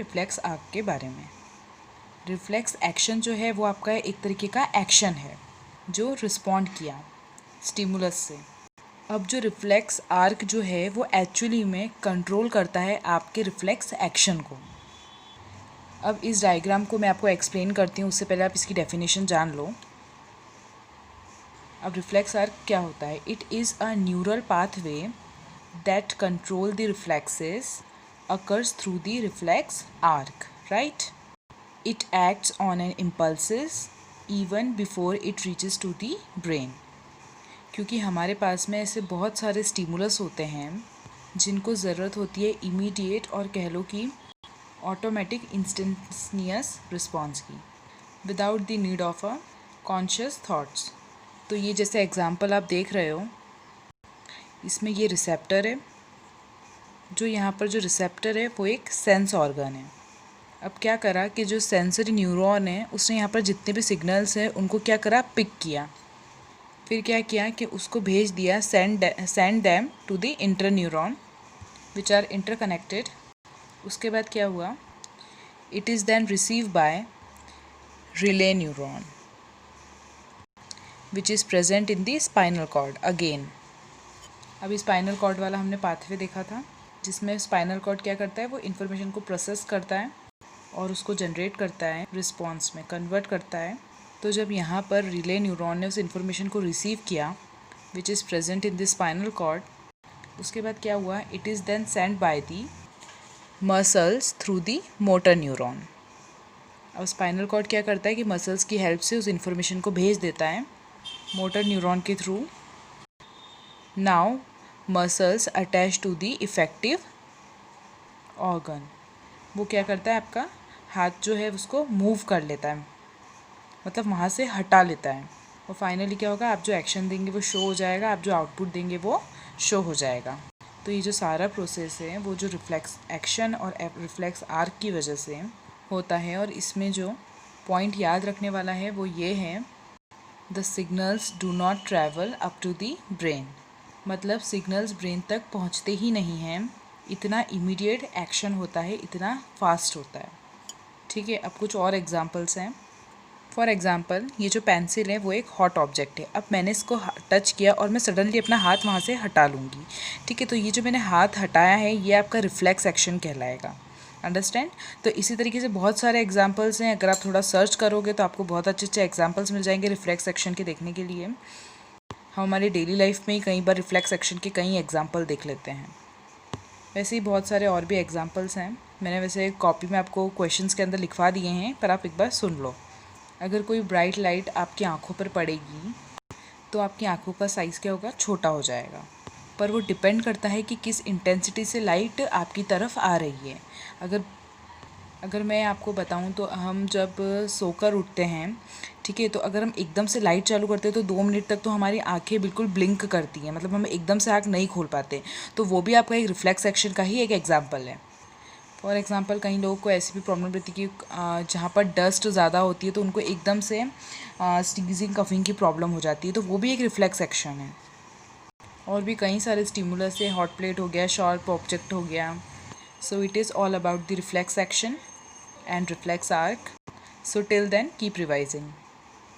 Reflex arc के बारे में। रिफ्लेक्स एक्शन जो है वो आपका एक तरीके का एक्शन है जो रिस्पॉन्ड किया स्टिमुलस से। अब जो रिफ्लेक्स आर्क जो है वो एक्चुअली में कंट्रोल करता है आपके रिफ्लेक्स एक्शन को। अब इस डायग्राम को मैं आपको एक्सप्लेन करती हूँ, उससे पहले आप इसकी डेफिनेशन जान लो। अब रिफ्लेक्स आर्क क्या होता है? It is a neural pathway that control the reflexes occurs through the reflex arc, right? It acts on an impulses even before it reaches to the brain. क्योंकि हमारे पास में ऐसे बहुत सारे स्टिमुलस होते हैं जिनको ज़रूरत होती है इमीडिएट और कह लो कि ऑटोमेटिक इंस्टेंटेनियस रिस्पॉन्स की without the need of a conscious thoughts. तो ये जैसे एग्जांपल आप देख रहे हो, इसमें ये रिसेप्टर है, जो यहाँ पर जो रिसेप्टर है वो एक सेंस ऑर्गन है। अब क्या करा कि जो सेंसरी न्यूरॉन है उसने यहाँ पर जितने भी सिग्नल्स हैं उनको क्या करा, पिक किया। फिर क्या किया कि उसको भेज दिया, send them to the interneuron which are interconnected. उसके बाद क्या हुआ, it is then receive by relay neuron which is present in the spinal cord again. अभी स्पाइनल कॉर्ड वाला हमने पाथवे देखा था जिसमें स्पाइनल कॉर्ड क्या करता है, वो इन्फॉर्मेशन को प्रोसेस करता है और उसको जनरेट करता है, रिस्पॉन्स में कन्वर्ट करता है। तो जब यहाँ पर रिले न्यूरॉन ने उस इन्फॉर्मेशन को रिसीव किया which is present in the spinal cord, उसके बाद क्या हुआ, it is then send by the muscles through the motor neuron. अब स्पाइनल कॉर्ड क्या करता है कि मसल्स की हेल्प से उस इन्फॉर्मेशन को भेज देता है मोटर न्यूरॉन के through. Now muscles attach to the effective organ, वो क्या करता है, आपका हाथ जो है उसको मूव कर लेता है, मतलब वहाँ से हटा लेता है। और फाइनली क्या होगा, आप जो एक्शन देंगे वो शो हो जाएगा, आप जो आउटपुट देंगे वो शो हो जाएगा। तो ये जो सारा प्रोसेस है वो जो रिफ्लेक्स एक्शन और रिफ्लेक्स आर्क की वजह से होता है। और इसमें जो पॉइंट याद रखने वाला है वो ये है, the signals do not travel up to the brain, मतलब सिग्नल्स ब्रेन तक पहुंचते ही नहीं हैं, इतना इमीडिएट एक्शन होता है, इतना फास्ट होता है। ठीक है, अब कुछ और एग्जांपल्स हैं। फॉर एग्जांपल ये जो पेंसिल है वो एक हॉट ऑब्जेक्ट है। अब मैंने इसको टच किया और मैं सडनली अपना हाथ वहाँ से हटा लूँगी। ठीक है, तो ये जो मैंने हाथ हटाया है ये आपका रिफ्लेक्स एक्शन कहलाएगा। अंडरस्टैंड? तो इसी तरीके से बहुत सारे एग्जांपल्स हैं, अगर आप थोड़ा सर्च करोगे तो आपको बहुत अच्छे अच्छे एग्जांपल्स मिल जाएंगे रिफ्लेक्स एक्शन के देखने के लिए। हम हमारी डेली लाइफ में ही कई बार रिफ्लेक्स एक्शन के कई एग्जांपल देख लेते हैं। वैसे ही बहुत सारे और भी एग्जांपल्स हैं, मैंने वैसे कॉपी में आपको क्वेश्चंस के अंदर लिखवा दिए हैं, पर आप एक बार सुन लो। अगर कोई ब्राइट लाइट आपकी आंखों पर पड़ेगी तो आपकी आंखों का साइज़ क्या होगा, छोटा हो जाएगा। पर वो डिपेंड करता है कि किस इंटेंसिटी से लाइट आपकी तरफ आ रही है। अगर मैं आपको बताऊं तो हम जब सोकर उठते हैं, ठीक है, तो अगर हम एकदम से लाइट चालू करते हैं तो 2 मिनट तक तो हमारी आंखें बिल्कुल ब्लिंक करती हैं, मतलब हम एकदम से आँख नहीं खोल पाते। तो वो भी आपका एक रिफ्लेक्स एक्शन का ही एक एग्जाम्पल है। फॉर एग्ज़ाम्पल कई लोगों को ऐसी भी प्रॉब्लम रहती है कि जहाँ पर डस्ट ज़्यादा होती है तो उनको एकदम से स्नीजिंग कफिंग की प्रॉब्लम हो जाती है, तो वो भी एक रिफ्लेक्स एक्शन है। और भी कई सारे स्टिमुलस है, हॉट प्लेट हो गया, शार्प ऑब्जेक्ट हो गया। So it is all about the reflex action and reflex arc. So till then, keep revising.